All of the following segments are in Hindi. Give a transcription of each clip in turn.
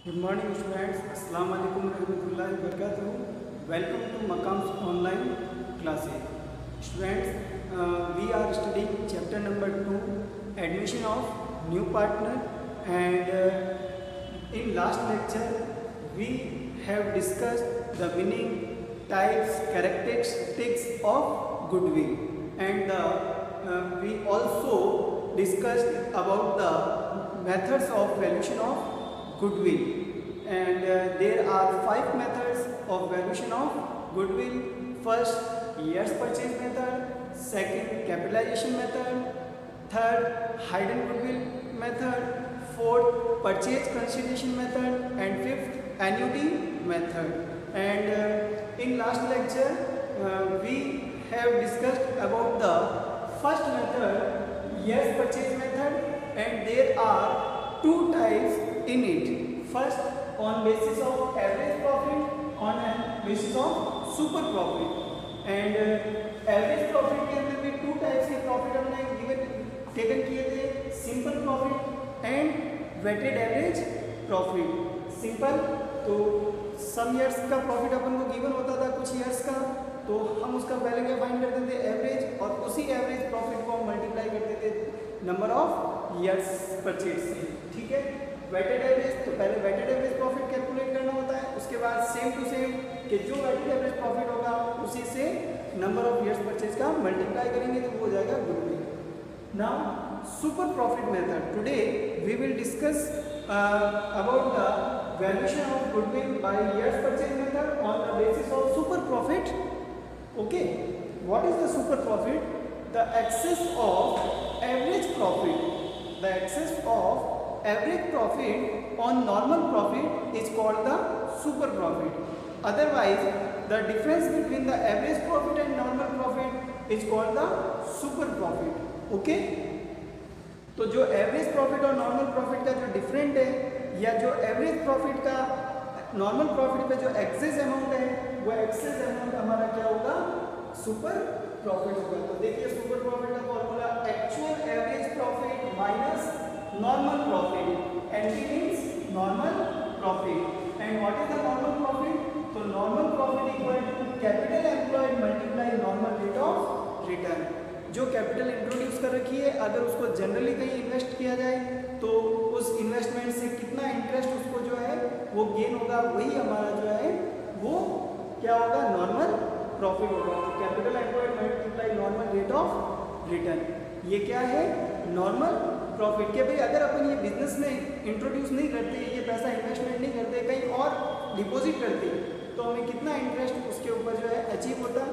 Good morning students. Assalamu alaikum warahmatullahi wabarakatuh. Welcome to Maqam's online classes. Students, we are studying chapter number 2, admission of new partner, and in last lecture we have discussed the meaning, types, characteristics of goodwill, and we also discussed about the methods of valuation of goodwill, and there are 5 methods of valuation of goodwill. First, years purchase method. Second, capitalization method. Third, hidden goodwill method. Fourth, purchase consideration method. And fifth, annuity method. And in last lecture we have discussed about the first method, years purchase method, and there are two types in it. First, on basis of average profit, on a basis of super profit, and average profit के अंदर भी टू टाइप्स के प्रॉफिट हमने टेकन किए थे, simple profit and weighted average profit. Simple तो सम ईयर्स का प्रॉफिट अपन को गिवन होता था कुछ ईयर्स का, तो हम उसका पहले क्या फाइंड करते थे, एवरेज, और उसी एवरेज प्रॉफिट को हम मल्टीप्लाई करते थे नंबर ऑफ ईयर्स परचेज से. ठीक है. वेटेड एवरेज, तो पहले वेटेड एवरेज प्रॉफिट कैलकुलेट करना होता है, उसके बाद सेम टू सेम कि जो वेटेड एवरेज प्रॉफिट होगा उसी से नंबर ऑफ ईयर्स परचेज का मल्टीप्लाई करेंगे तो वो हो जाएगा goodwill. Now super profit method. Today we will discuss about the valuation of goodwill by years purchase method on the basis of super profit. Okay, what is the super profit? The excess of average profit. The excess of average profit on normal profit is called the super profit. Otherwise, the difference between the average profit and normal profit is called the super profit. Okay? तो जो एवरेज प्रॉफिट और नॉर्मल प्रॉफिट का जो डिफरेंट है, या जो एवरेज प्रॉफिट का नॉर्मल प्रॉफिट पे जो एक्सेस अमाउंट है, वो एक्सेस अमाउंट हमारा क्या होगा? सुपर प्रॉफिट होगा. तो देखिए सुपर प्रॉफिट का formula actual average profit minus normal profit. NP means normal profit. And what is the normal profit? So normal profit equal to capital employed multiply normal rate of return. जो कैपिटल इंट्रोड्यूस कर रखी है, अगर उसको जनरली कहीं इन्वेस्ट किया जाए तो उस इन्वेस्टमेंट से कितना इंटरेस्ट उसको जो है वो गेन होगा, वही हमारा जो है वो क्या होगा? नॉर्मल प्रॉफिट होगा. Capital employed multiply normal rate of return. ये क्या है? Normal profit. के भाई अगर अपन ये बिजनेस में इंट्रोड्यूस नहीं करते, ये पैसा इन्वेस्टमेंट नहीं करते, कहीं और डिपॉजिट करते, तो हमें कितना इंटरेस्ट उसके ऊपर जो है अचीव होता,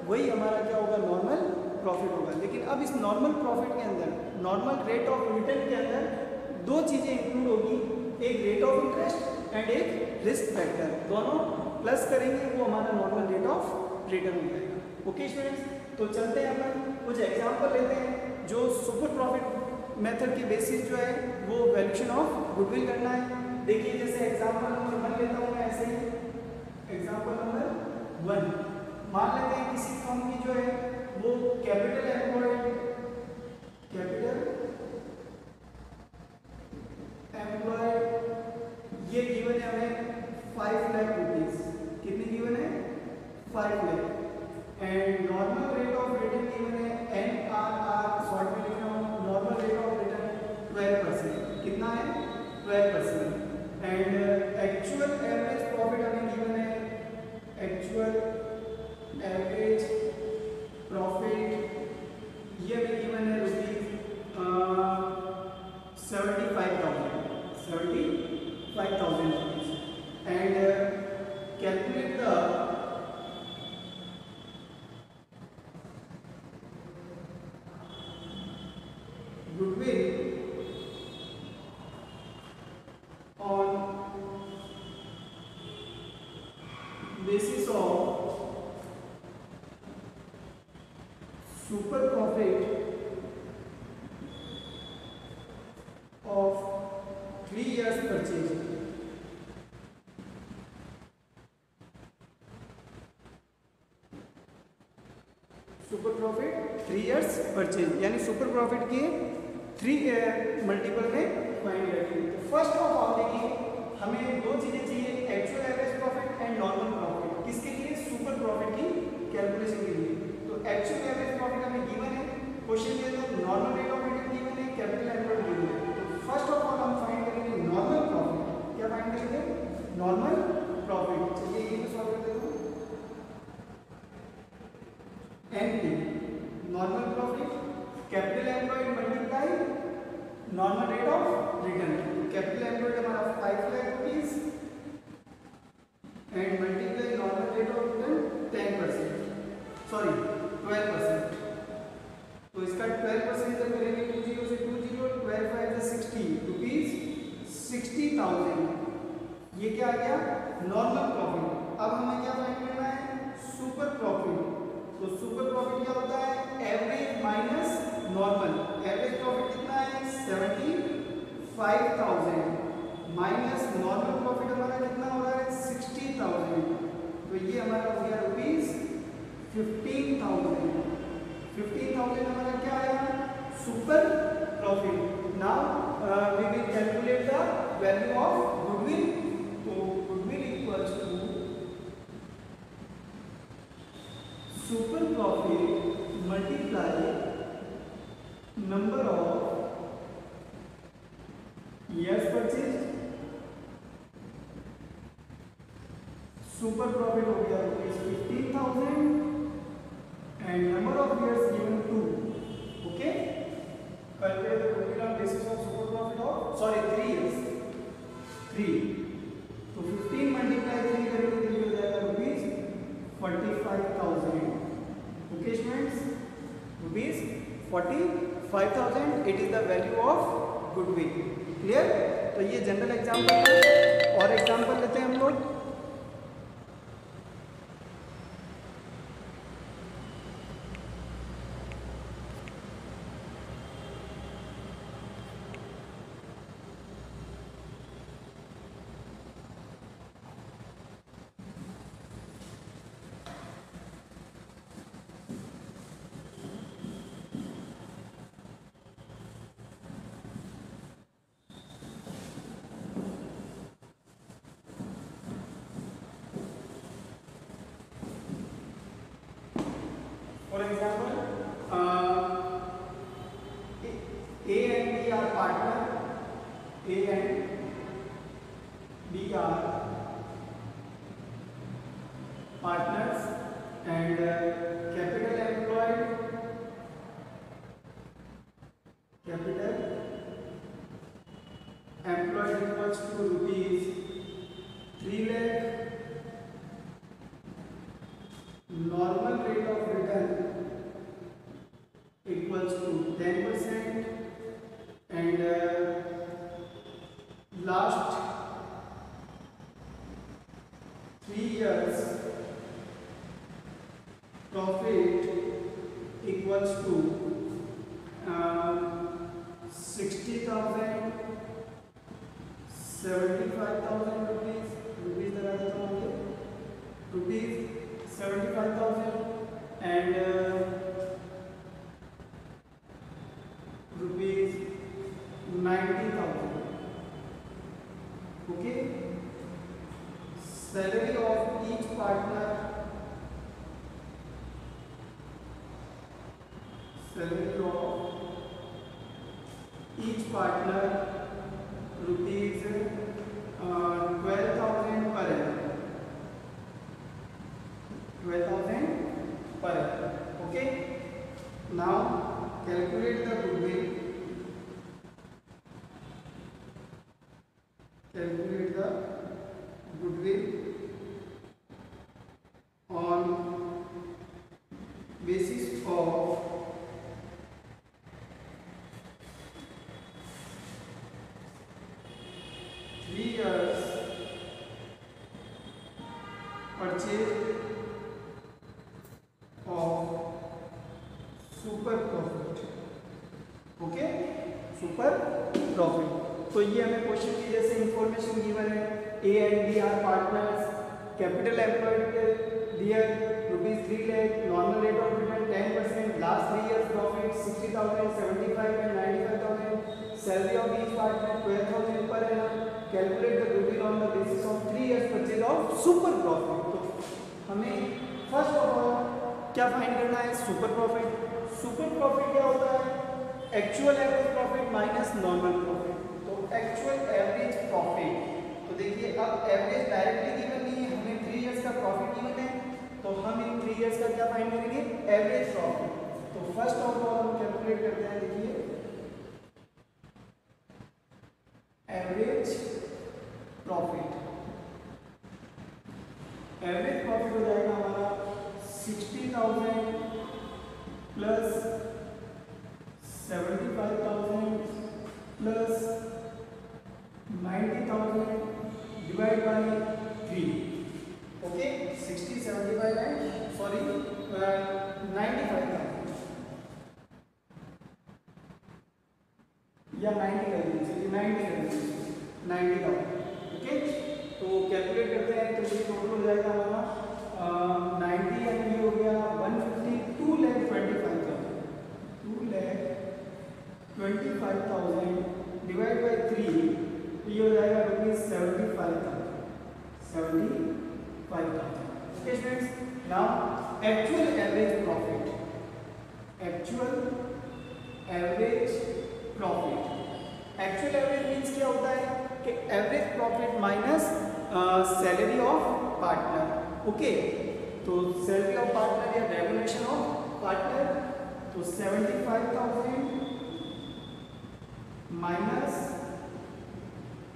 वही हमारा क्या होगा? नॉर्मल प्रॉफिट होगा. लेकिन अब इस नॉर्मल प्रॉफिट के अंदर, नॉर्मल रेट ऑफ रिटर्न के अंदर दो चीज़ें इंक्लूड होगी, एक रेट ऑफ इंटरेस्ट एंड एक रिस्क फैक्टर. दोनों प्लस करेंगे वो हमारा नॉर्मल रेट ऑफ रिटर्न हो जाएगा. ओके स्टूडेंट्स, तो चलते हैं अपन कुछ एग्जाम्पल लेते हैं जो सुपर प्रॉफिट मेथड की बेसिस जो है वो वैल्यूएशन ऑफ गुडविल करना है. देखिए जैसे एग्जांपल नंबर 1 लेता हूँ मैं. ऐसे ही एग्जांपल नंबर 1 मान लेते हैं किसी फर्म की जो है वो कैपिटल एम्प्लॉयड ये गिवन है हमें 5 लाख रुपीज. कितनी गिवन है? 5 lakh. And normal rate of return given है NRR, शॉर्ट में लिख रहा हूँ, नॉर्मल रेट ऑफ रिटर्न 12%. कितना है? 12%. एंड एक्चुअल एवरेज प्रॉफिट हमें गिवन है, एक्चुअल एवरेज प्रॉफिट ये हमें गिवन है rupees 75,000 rupees. And calculate the goodwill on basis of super profit of 3 years purchase. Super profit 3 years purchase, यानी सुपर प्रॉफिट के 3 मल्टीपल में फाइंड करेंगे. तो फर्स्ट ऑफ ऑल देखिए हमें दो चीजें चाहिए, actual average profit and normal profit. किसके लिए? सुपर प्रॉफिट की कैलकुलेशन के लिए। तो एक्चुअल एवरेज प्रॉफिट हमें गिवन है क्वेश्चन के अंदर, normal rate of return given है, कैपिटल एम्प्लॉयड गिवन है। तो फर्स्ट ऑफ ऑल हम फाइंड करेंगे नॉर्मल प्रॉफिट। क्या फाइंड करेंगे? Normal profit. चलिए ये भी सॉल्व कर देता हूं। NP normal profit, capital employed multiply normal rate of return. Capital employed हमारा 5 lakh rupees and multiply normal rate of return 10%, sorry 12%। तो इसका 12% जब करेंगे 20 से 20, 12 5 से 60 रुपीज 60,000। ये क्या आ गया? Normal profit. अब हमें क्या फाइंड करना है? Super profit. तो सुपर प्रॉफिट क्या होता है? Average minus normal. Average profit कितना है? 75,000 माइनस नॉर्मल प्रॉफिट हमारा कितना हो रहा है? 60,000। तो ये हमारा हो गया रुपीज 15,000। 15,000 हमारा क्या आया? Super profit. Now we will calculate the value of goodwill. तो goodwill equals to super profit multiply number of years purchase. Super profit हो गया rupees 15,000 and number of years given 2। Okay, calculate the goodwill on basis of super profit of 3 years. 3 तो 15 मल्टीप्लाई 3 करेंगे तो ये हो जाएगा rupees 45,000। Okay students, rupees 45,000 it is the value of goodwill. Clear? तो ये जनरल एग्जाम्पल है। और एग्जाम्पल लेते हैं हम लोग। For example, A and B are partner. A and B are partners and capital employed equals to rupees 3 lakh. Normal rate of return equals to 10% and last 3 years profit equals to 60,000, 75,000 rupees लगा देता हूँ rupees 75,000 and rupees 90,000. Okay, salary of each partner, rupees 12,000 per annum. 12,000 per annum. Okay, now calculate the goodwill. On basis of purchase of super profit. Okay, super profit. तो ये हमें क्वेश्चन की जैसे इंफॉर्मेशन गिवन है, A and B are partners, capital employed their rupees 3 lakh, normal rate of return 10%, last 3 years profit 60,000, 75 and 95,000, salary of each partner 12,000 per annum. Calculate the goodwill on the basis of 3 years purchase of super profit. तो हमें फर्स्ट ऑफ ऑल क्या फाइंड करना है? Super profit. सुपर प्रॉफिट क्या होता है? Actual average profit minus normal profit. तो एक्चुअल एवरेज प्रॉफिट, तो देखिए अब एवरेज डायरेक्टली गिवन नहीं है, हमें 3 years का प्रॉफिट गिवन है, तो हम इन 3 years का क्या फाइंड करेंगे? Average profit. तो फर्स्ट ऑफ ऑल हम कैलकुलेट करते हैं, देखिए एवरेज प्रॉफिट। एवरेज प्रॉफिट हो जाएगा हमारा 60,000 plus 75,000 plus 90,000 divide by 3। Okay, 60, 75 and sorry 95,000 या 90 कर दीजिए, 90 कर दीजिए, 90,000। ओके, तो कैलकुलेट करते हैं, तो ये टोटल हो जाएगा हमारा 90 एंड ये हो गया 150, 2,25,000 डिवाइड बाय 3, ये हो जाएगा rupees 75,000। Okay students, now actual average profit. Actual average profit, actual average means क्या होता है कि average profit minus salary of partner. Okay, तो सैलरी ऑफ पार्टनर या रेम्युनरेशन ऑफ पार्टनर, तो 75,000 माइनस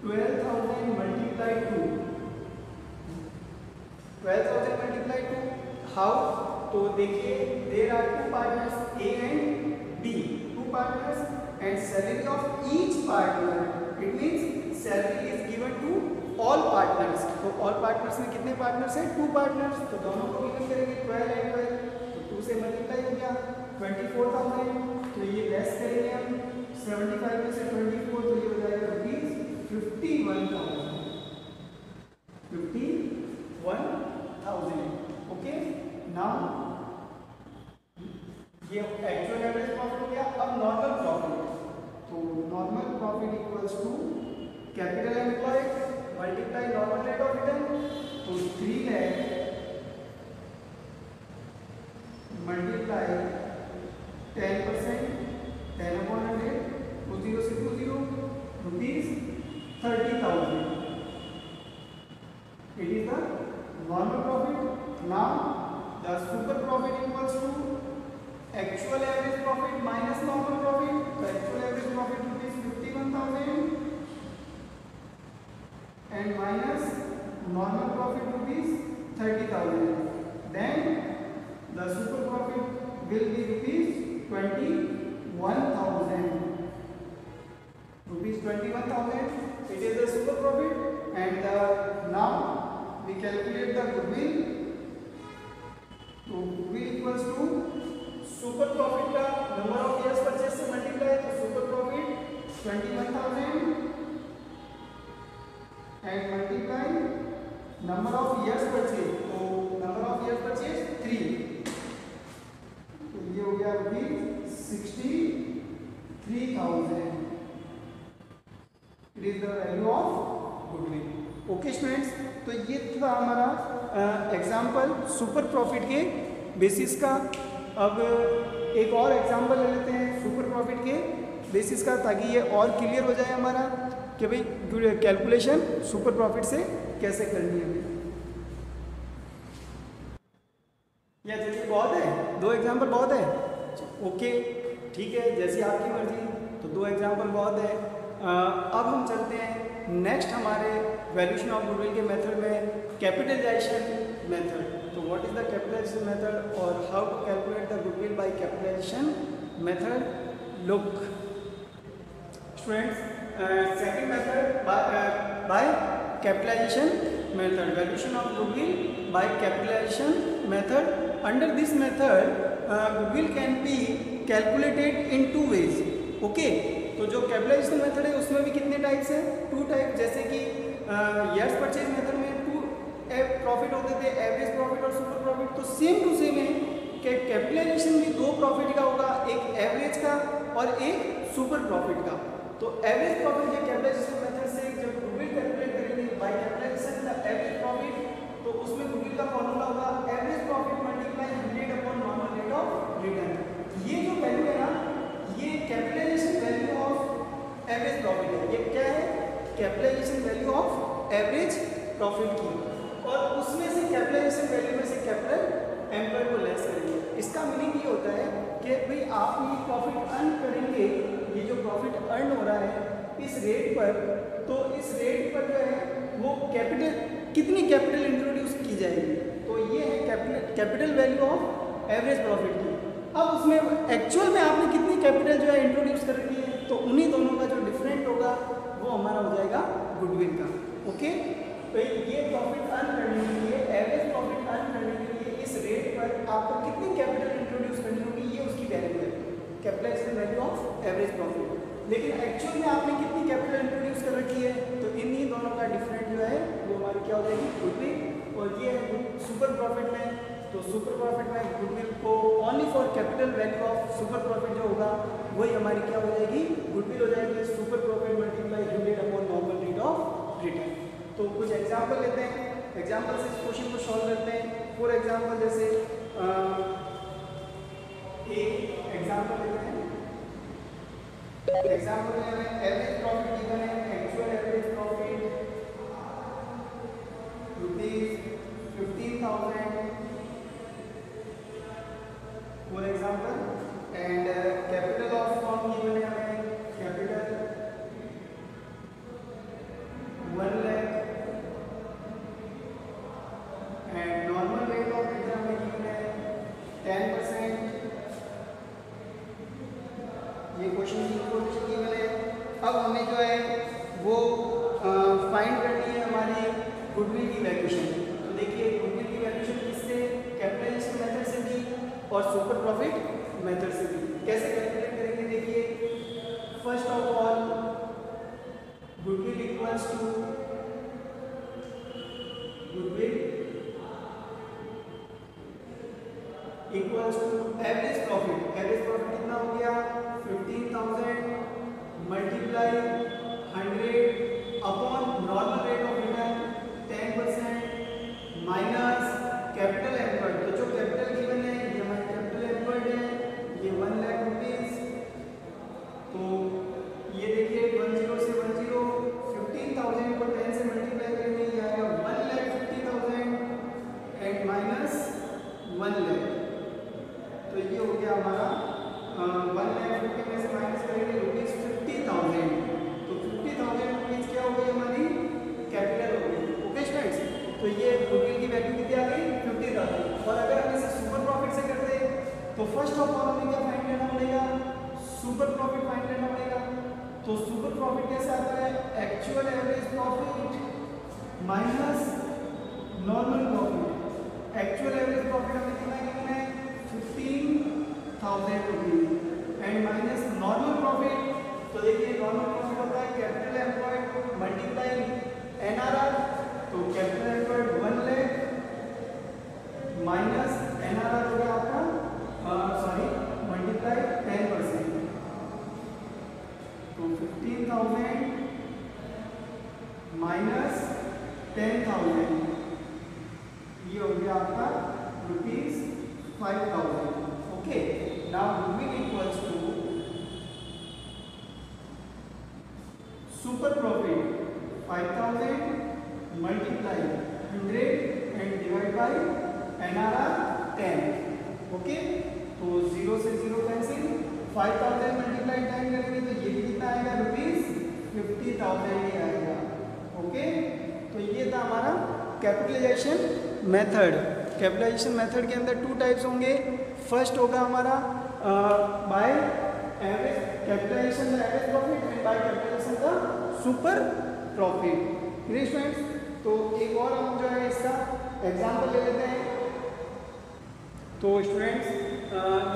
12,000 मल्टीप्लाई 2, 12,000 मल्टीप्लाई 2 हाउ? तो देखिए there are 2 partners A and B, 2 partners and salary of each partner, it means salary is given to all partners। तो all partners में कितने partners हैं? 2 partners, तो दोनों को गिवन करेंगे 12 and 12, तो 2 से मल्टीप्लाई हो गया 24,000, तो ये लेस करेंगे हम 75 में से 24, तो ये हो जाएगा रुपीज 51,000। ओके, नाउ ये एक्चुअल एवरेज प्रॉफिट हो गया। अब नॉर्मल प्रॉफिट, तो normal profit equals to capital employed multiply normal rate of return, तो 3 लाख मल्टीप्लाई 10%, 10/100, 20 से 20 rupees 30,000। It is the normal profit. Now the super profit equals to actual average profit minus normal profit, तो actual average profit rupees 51,000 and minus normal profit rupees 30,000, then the super profit will be rupees 21,000, rupees 21,000, it is the super profit. And now we calculate the goodwill, तो goodwill equals to super profit का नंबर ऑफ इयर्स परचेज से मल्टीप्लाई, तो super profit 21,000 and multiply number of years purchase, तो नंबर ऑफ इयर्स परचेज 3, तो ये हो गया rupees 63,000। It is the value of goodwill. Okay students, तो ये था हमारा एग्जाम्पल सुपर प्रॉफिट के बेसिस का। अब एक और एग्जांपल ले लेते हैं सुपर प्रॉफिट के बेसिस का, ताकि ये और क्लियर हो जाए हमारा कि भाई कैलकुलेशन सुपर प्रॉफिट से कैसे करनी है। या चलिए बहुत है, 2 एग्जांपल बहुत है। ओके ठीक है, जैसी आपकी मर्जी, तो 2 एग्जांपल बहुत है। अब हम चलते हैं नेक्स्ट हमारे वैल्यूएशन ऑफ गुडविल के मेथड में, कैपिटलाइजेशन मेथड। तो what is the capitalization method और how to calculate the goodwill by capitalization method? Look students, second method by capitalization method, valuation of goodwill by capitalization method. Under this method goodwill can be calculated in 2 ways। Okay, तो जो कैपिटलाइजेशन मेथड है उसमें भी कितने टाइप्स हैं? 2 टाइप। जैसे कि ईयर्स परचेज मेथड में 2 प्रॉफिट होते थे, एवरेज प्रॉफिट और सुपर प्रॉफिट। तो सेम टू सेम है कि कैपिटलाइजेशन भी 2 प्रॉफिट का होगा, एक एवरेज का और एक सुपर प्रॉफिट का। तो एवरेज प्रॉफिट या कैपिटलाइजेशन मेथड से जब गुडविल कैलकुलेट करेंगे by by capitalisation the average profit, तो उसमें गुडविल का फॉर्मूला होगा average profit multiply 100 upon normal rate of return. ये जो वैल्यू है ना, ये capitalisation value of average profit है। ये क्या है? Capitalisation value of average profit की, और उसमें से कैपिटलाइजेशन वैल्यू में से कैपिटल एम्प्लॉय को लेस करेंगे। इसका मीनिंग ये होता है कि भाई आप ये प्रॉफिट अर्न करेंगे, ये जो प्रॉफिट अर्न हो रहा है इस रेट पर, तो इस रेट पर जो है वो कैपिटल, कितनी कैपिटल इंट्रोड्यूस की जाएगी, तो ये है capital value of average profit की। अब उसमें एक्चुअल में आपने कितनी कैपिटल जो है इंट्रोड्यूस कर रखी है, तो उन्हीं दोनों का जो डिफरेंट होगा वो हमारा हो जाएगा गुडविल का। ओके, तो ये प्रॉफिट अर्न करने के लिए, एवरेज प्रॉफिट अर्न करने के लिए इस रेट पर आपको कितनी कैपिटल इंट्रोड्यूस करनी होगी, ये उसकी वैल्यू है, capitalisation value of average profit. लेकिन एक्चुअल में आपने कितनी कैपिटल इंट्रोड्यूस कर रखी है, तो इन्हीं दोनों का डिफरेंट जो है वो हमारी क्या हो जाएगी, गुडविल। और ये है सुपर प्रॉफिट में, तो सुपर प्रॉफिट में गुडविल को only for capital value of super profit जो होगा वही हमारी क्या हो जाएगी, गुडविल हो जाएगी। Super profit multiply 100 upon normal rate of return. तो कुछ एग्जाम्पल लेते हैं, एग्जाम्पल से इस क्वेश्चन को सॉल्व करते हैं। फॉर एग्जाम्पल जैसे एक एग्जाम्पल लेते हैं, एग्जाम्पल में हमें एवरेज प्रॉफिट गिवन है, actual average profit ₹15,000 for example, and capital of firm given है हमें, capital 1 lakh, and normal rate of return में गिवन है 10%। ये क्वेश्चन की इंफॉर्मेशन गिवन है। अब हमें जो है वो फाइंड करनी है हमारी गुडविल की वैल्यूएशन। तो देखिए गुडविल की वैल्यूएशन किससे, कैपिटलाइजेशन मेथड से भी और सुपर प्रॉफिट मेथड से भी। कैसे कैलकुलेट करेंगे, देखिए first of all goodwill equals to, goodwill equals to average profit. Average profit कितना हो गया, 15,000 multiply 100 upon normal rate of return 10% minus capital employed. तो जो कैपिटल गिवन है ये हमारी कैपिटल एम्प्लॉयड है, ये 1 लाख रुपीज। तो ये देखिए 10 से 10, 15,000 को 10 से मल्टीप्लाई करेंगे, ये आएगा 1,50,000 एंड माइनस 1 लाख। तो ये हो गया हमारा 1,50,000 में से माइनस करेंगे ₹50,000, तो 50,000 रुपीज क्या हो गई हमारी कैपिटल हो गई। ओके स्टूडेंट्स, तो ये गुडविल की वैल्यू कितनी आ गई, 50,000। और अगर हम इसे सुपर प्रॉफिट से करते तो फर्स्ट ऑफ ऑल हमें क्या फाइंड करना पड़ेगा, सुपर प्रॉफिट फाइंड करना पड़ेगा। तो सुपर प्रॉफिट कैसे आता है, actual average profit minus normal profit. Actual average profit हमें कितना गिवन है, 15,000 rupees and minus normal profit. तो देखिए नॉर्मल प्रॉफिट होता है कैपिटल एम्प्लॉयड मल्टीप्लाई एनआरआर। तो capital employed 1 lakh minus NRR हो गया आपका सॉरी मल्टीप्लाई 10%। तो 15,000 माइनस 10,000 ये हो गया आपका ₹5,000। Okay, now goodwill equals to super profit 5,000 multiply 100 and divide by NRR 10। Okay, तो 0 से 0 कैंसिल, 5,000 मल्टीप्लाई 10 करेंगे तो ये भी कितना आएगा, ₹50,000 ही आएगा। ओके, तो ये था हमारा कैपिटलाइजेशन मेथड। कैपिटलाइजेशन मेथड के अंदर 2 टाइप्स होंगे। फर्स्ट होगा हमारा by average capitalisation the average profit and by capitalisation the super profit. Students, तो एक और हम जो है इसका एग्जांपल ले लेते हैं। तो स्टूडेंट्स ये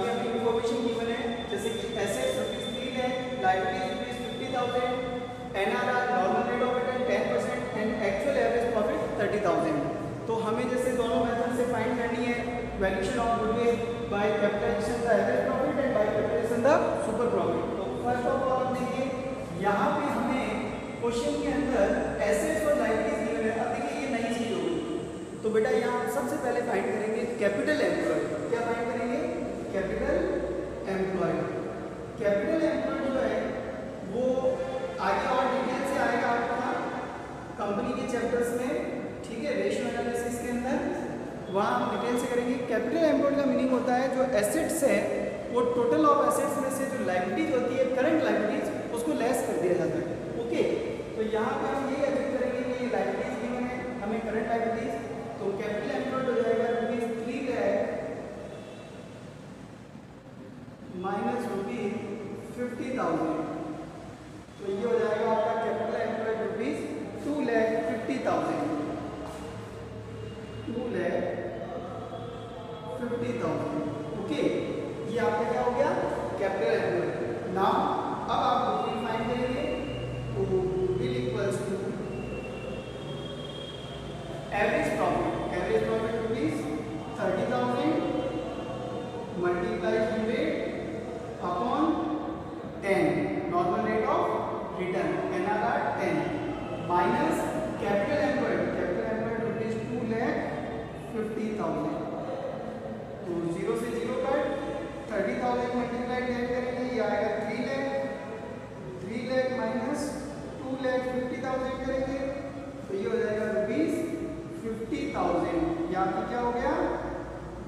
हमें इंफॉर्मेशन गिवन है, जैसे कि assets ₹3 lakh, liabilities ₹50,000, NRR normal rate of return 10% and actual average profit 30,000। तो हमें जैसे दोनों मेथड से फाइंड करनी है valuation of goodwill by capitalisation the average profit and by capitalisation the super profit. तो फर्स्ट ऑफ ऑल देखिए यहाँ पे हमें क्वेश्चन के अंदर एसेट्स और लायबिलिटीज गिवन है, बेटा यहाँ हम सबसे पहले फाइंड करेंगे कैपिटल एम्प्लॉय। क्या फाइंड करेंगे? Capital employ. कैपिटल एम्प्लॉय जो है वो आगे और डिटेल से आएगा आपका कंपनी के चैप्टर्स में, ठीक है, रेशियो एनालिसिस के अंदर वहाँ हम डिटेल से करेंगे। कैपिटल एम्प्लॉय का मीनिंग होता है जो एसेट्स है वो टोटल ऑफ एसेट्स में से जो लायबिलिटीज होती है, करंट लायबिलिटीज, उसको लेस कर दिया जाता है। ओके, तो यहाँ पर हम ये एज्यूम करेंगे कि ये लायबिलिटीज गिवन है हमें, करंट लायबिलिटीज, तो कैपिटल एम्प्लॉयड हो जाएगा रुपीज 3 लाख माइनस रुपीज 50,000, तो ये हो जाएगा आपका कैपिटल एम्प्लॉयड रुपीज 2,50,000, 2,50,000। ओके, ये आपका क्या हो गया? Capital employed. नाउ अब आप गुडविल फाइंड करेंगे, तो goodwill equals to average profit. Average profit rupees 30,000 multiply 100 upon 10, normal rate of return NRR 10, minus capital employed. Capital employed rupees 2,50,000, तो 0 से 0 कट, 30,000 मल्टीप्लाई 10 करेंगे, ये आएगा 3 लाख, 3 लाख माइनस 2,50,000 करेंगे, तो ये हो जाएगा रुपीज 50,000। ये आपकी क्या हो गया?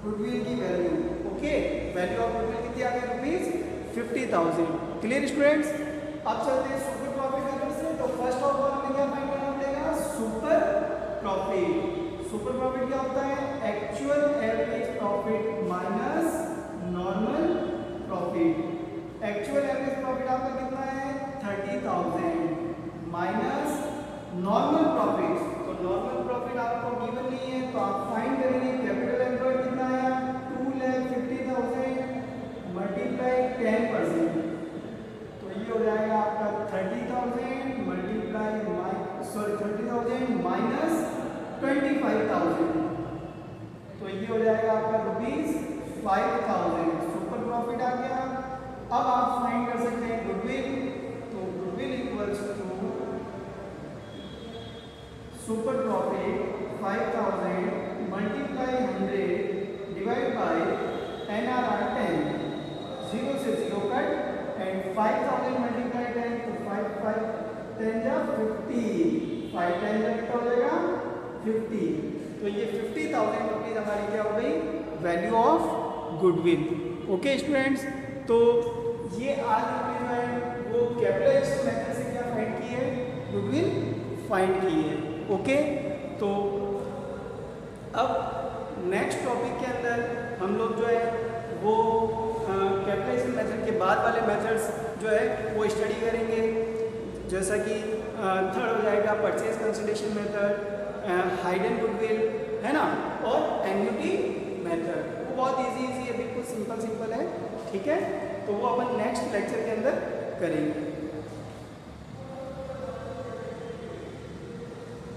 गुडविल की value. Okay, value of goodwill कितनी आ गई? रुपीज 50,000। Clear students? अब चलते हैं सुपर प्रॉफिट मेथड से। तो फर्स्ट ऑफ ऑल हमें क्या फाइंड करना पड़ेगा? Super profit. सुपर प्रॉफिट क्या होता है? Actual average profit minus normal profit. Actual average profit आपका कितना है? 30,000 माइनस नॉर्मल प्रॉफिट। तो नॉर्मल प्रॉफिट आपको गिवन नहीं है, तो आप फाइंड करेंगे कैपिटल एम्प्लॉयड कितना आया? 2,50,000 मल्टीप्लाई 10%, तो ये हो जाएगा आपका 30,000 मल्टीप्लाई 30,000 माइनस 25,000, तो ये हो जाएगा आपका रुपीज 5,000। सुपर प्रॉफिट आ गया। अब आप फाइंड कर सकते हैं गुडविल, तो goodwill equals to super profit 5,000 multiply 100 divide by NRR 10, 0 से 0 कट एंड 5,000 मल्टीप्लाई 10, तो 5 10 जा 50, 5 10 जा कितना हो जाएगा? 50, तो ये 50,000 रुपीज हमारी क्या हो गई? Value of goodwill. Okay students, तो ये आज हमने जो है वो कैपिटल मेथड से क्या फाइंड की है? गुडविल फाइंड की है। ओके, तो अब नेक्स्ट टॉपिक के अंदर हम लोग जो है वो कैपिटलाइजेशन मेथड के बाद वाले मेथड्स जो है वो स्टडी करेंगे, जैसा कि थर्ड हो जाएगा purchase consideration method, hidden goodwill, है ना, और एन्युटी मेथड। वो बहुत इजी है, बिल्कुल सिंपल है, ठीक है। तो वो अपन नेक्स्ट लेक्चर के अंदर करेंगे।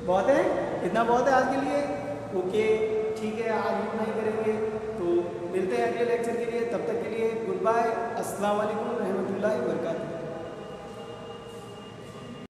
बहुत है, इतना बहुत है आज के लिए। ओके, ठीक है, आज इतना ही करेंगे, तो मिलते हैं अगले लेक्चर के लिए। तब तक के लिए गुड बाय, अस्सलाम वालेकुम रहमतुल्लाहि व बरकातहू।